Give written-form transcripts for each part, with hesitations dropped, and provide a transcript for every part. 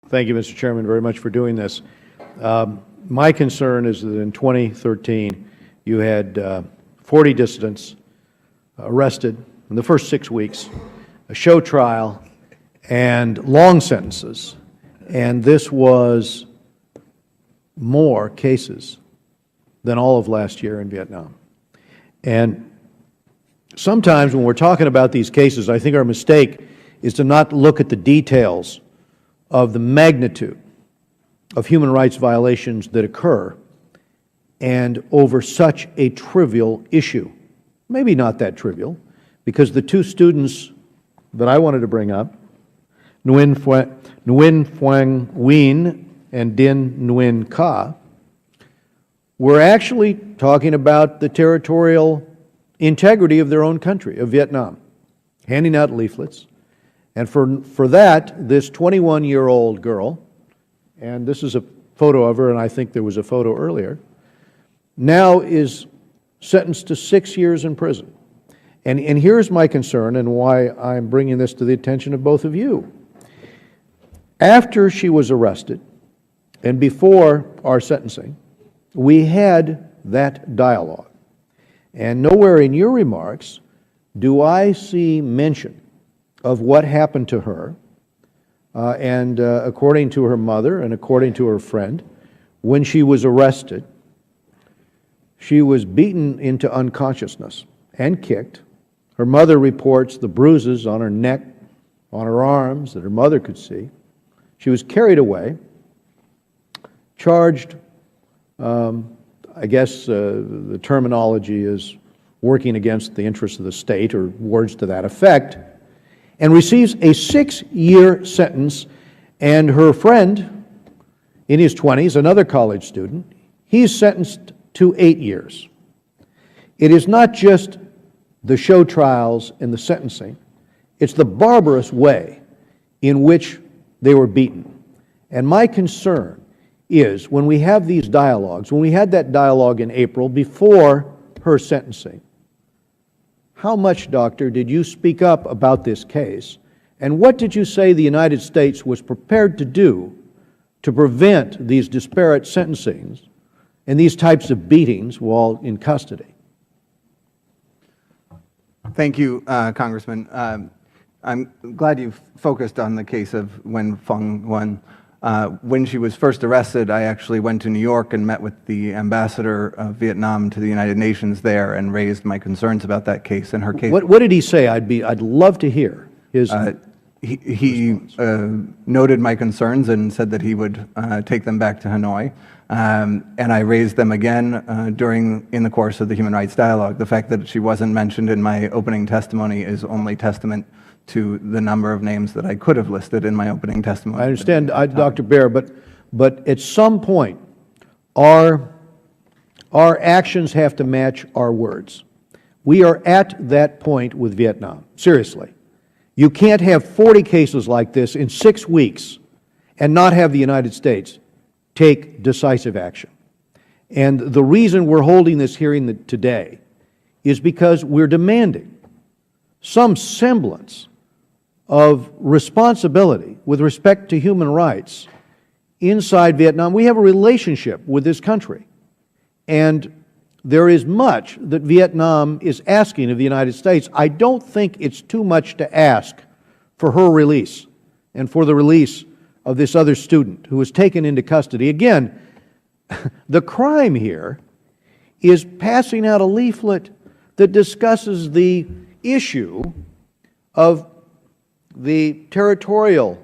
Thank you, Mr. Chairman, very much for doing this. My concern is that in 2013, you had 40 dissidents arrested in the first 6 weeks, a show trial, and long sentences. And this was more cases than all of last year in Vietnam. And sometimes when we're talking about these cases, I think our mistake is to not look at the details of the magnitude of human rights violations that occur and over such a trivial issue. Maybe not that trivial, because the two students that I wanted to bring up, Nguyen Phương Uyên and Đinh Nguyên Kha, were actually talking about the territorial integrity of their own country, of Vietnam, handing out leaflets. And for that, this 21-year-old girl, and this is a photo of her, and I think there was a photo earlier, now is sentenced to 6 years in prison. And here's my concern and why I'm bringing this to the attention of both of you. After she was arrested and before our sentencing, we had that dialogue. And nowhere in your remarks do I see mention of what happened to her. And according to her mother and according to her friend, when she was arrested, she was beaten into unconsciousness and kicked. Her mother reports the bruises on her neck, on her arms that her mother could see. She was carried away, charged, I guess the terminology is working against the interests of the state or words to that effect, and receives a 6-year sentence. And her friend, in his 20s, another college student, he's sentenced to 8 years. It is not just the show trials and the sentencing, it's the barbarous way in which they were beaten. And my concern is when we have these dialogues, when we had that dialogue in April before her sentencing, how much, Doctor, did you speak up about this case? And what did you say the United States was prepared to do to prevent these disparate sentencings and these types of beatings while in custody? Thank you, Congressman. I'm glad you focused on the case of Nguyen Phương Uyên. When she was first arrested, I actually went to New York and met with the ambassador of Vietnam to the United Nations there and raised my concerns about that case and her case. What did he say? I'd love to hear his He noted my concerns and said that he would take them back to Hanoi. And I raised them again in the course of the human rights dialogue. The fact that she wasn't mentioned in my opening testimony is only testament to the number of names that I could have listed in my opening testimony. I understand, Dr. Baer, but at some point, our actions have to match our words. We are at that point with Vietnam, seriously. You can't have 40 cases like this in 6 weeks and not have the United States take decisive action. And the reason we're holding this hearing today is because we're demanding some semblance of responsibility with respect to human rights inside Vietnam. We have a relationship with this country, and there is much that Vietnam is asking of the United States. I don't think it's too much to ask for her release and for the release of this other student who was taken into custody. Again, the crime here is passing out a leaflet that discusses the issue of the territorial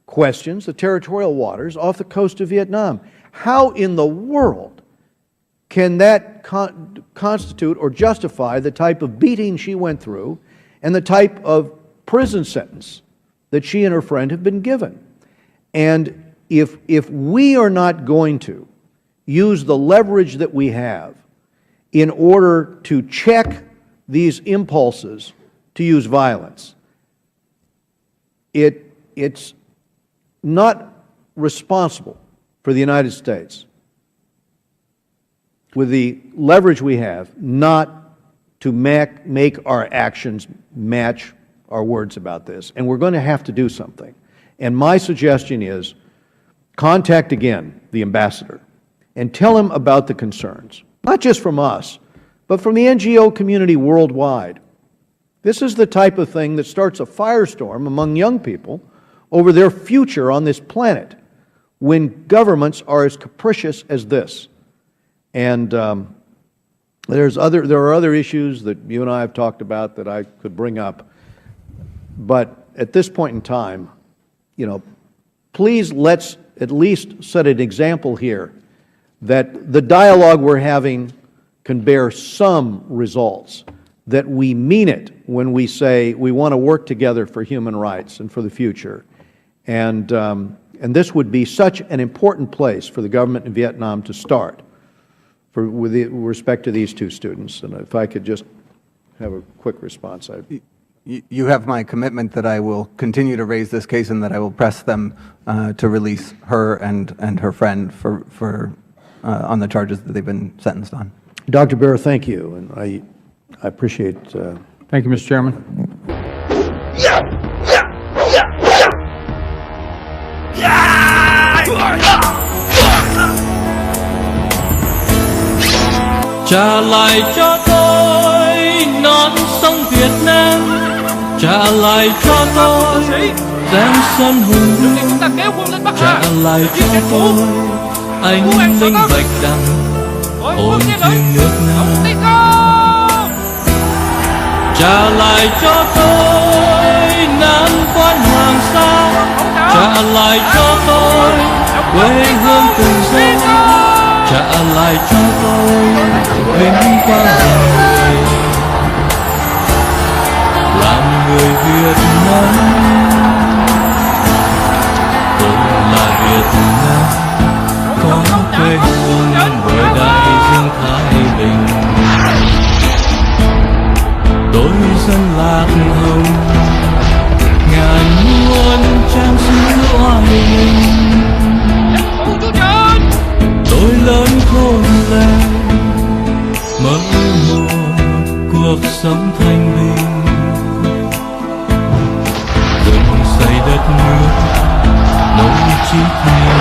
questions, the territorial waters off the coast of Vietnam. How in the world can that constitute or justify the type of beating she went through and the type of prison sentence that she and her friend have been given? And if we are not going to use the leverage that we have in order to check these impulses to use violence, it's not responsible for the United States, with the leverage we have, not to make our actions match our words about this. And we're going to have to do something. And my suggestion is contact again the ambassador and tell him about the concerns, not just from us, but from the NGO community worldwide. This is the type of thing that starts a firestorm among young people over their future on this planet when governments are as capricious as this. And there are other issues that you and I have talked about that I could bring up. But at this point in time, please let's at least set an example here that the dialogue we're having can bear some results, that we mean it when we say we want to work together for human rights and for the future. And this would be such an important place for the government in Vietnam to start with respect to these two students. And if I could just have a quick response. You have my commitment that I will continue to raise this case and that I will press them to release her and her friend on the charges that they've been sentenced on. Dr. Baer, thank you, and I appreciate. Thank you, Mr. Chairman. Trả lại cho tôi non sông Việt Nam, trả lại cho tôi giang sơn hùng, trả lại cho tôi anh linh bạch đằng ôm thiên nước Nam. Trả lại cho tôi Nam quan Hoàng Sa, trả lại cho tôi quê hương từng dấu, trả lại cho tôi vinh quang người làm người Việt Nam. Tôi là Việt Nam, có quê hương bờ đại dương Thái Bình. Tôi dân lạc hồng, ngàn muôn trang sử oai linh. Tôi lớn khôn lên, mơ một cuộc sống thanh bình, dựng xây đất nước nối chí thiên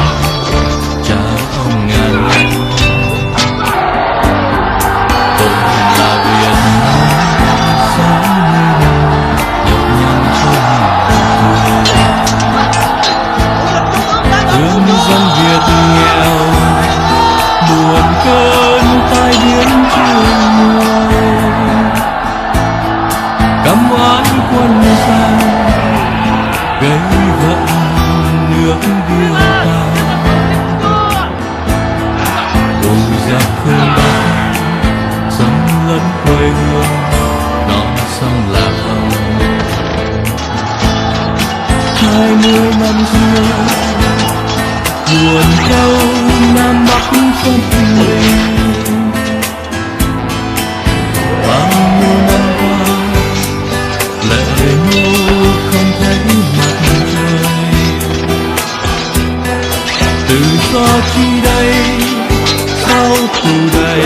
cha ông ngàn năm. Tôi là Việt Nam sáng lên nhọc nhằn trong thương dân Việt nghèo buồn cơn tai biến chưa nguôi, căm oán quân gian gây hận nước điêu tàn. Ôi giặc phương Bắc xâm lấn quê hương non sông lạc hồng. 20 năm xưa buồn câu Nam Bắc phân ly, bao nhiêu năm qua lệ nhô không thấy mặt trời. Tự do chi đây sao tù đầy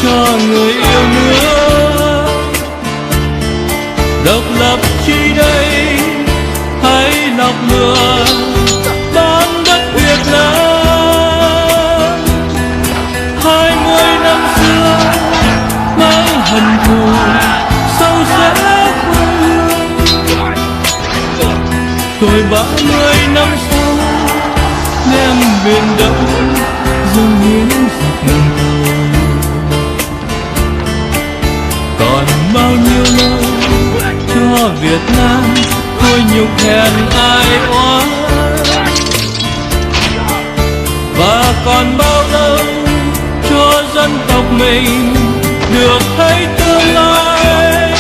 cho người yêu nước, độc lập chi đây hãy lọc lửa bán đất Việt Nam. 20 năm xưa mang hận thù sâu sắc quê hương, rồi 30 năm sau đem biển đông dâng hiến giặc thù. Còn bao nhiêu lâu cho Việt Nam thôi nhục hèn ai oán, và còn bao lâu cho dân tộc mình được thấy tương lai.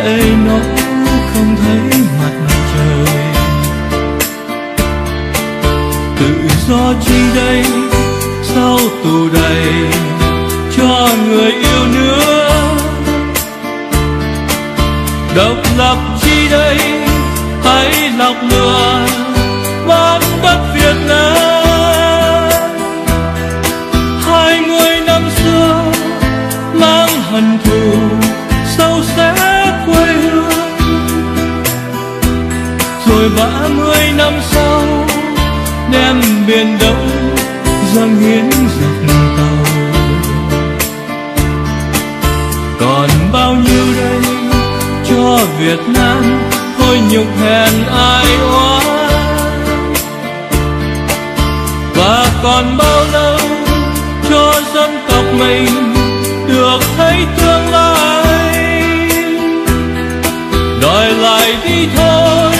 để nó không thấy mặt trời. Tự do chi đây, sao tù đầy cho người yêu nước. Độc lập chi đây, hãy lọc lừa bán đất Việt Nam. 20 năm xưa mang hận thù sâu sắc quê hương, rồi 30 năm sau đem biển đông dâng hiến giặc tàu. Còn bao nhiêu đây cho Việt Nam, thôi nhục hèn ai oán. Và còn bao lâu cho dân tộc mình được thấy tương lai. Đòi lại đi thôi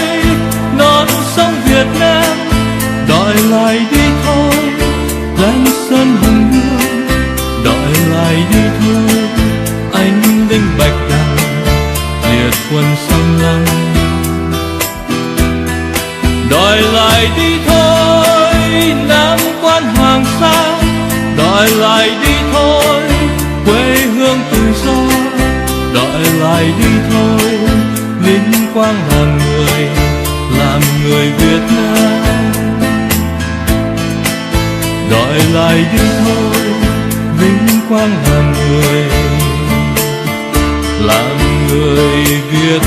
non sông Việt Nam, đòi lại đi thôi Giang sơn hùng vương, đòi lại đi thôi anh linh bạch đằng liệt quân xâm lăng. Đòi lại đi thôi Nam Quan Hoàng Sa, đòi lại đi thôi quê hương tự do, đòi lại đi thôi vinh quang làm người Việt Nam. Đòi lại đi thôi vinh quang làm người Việt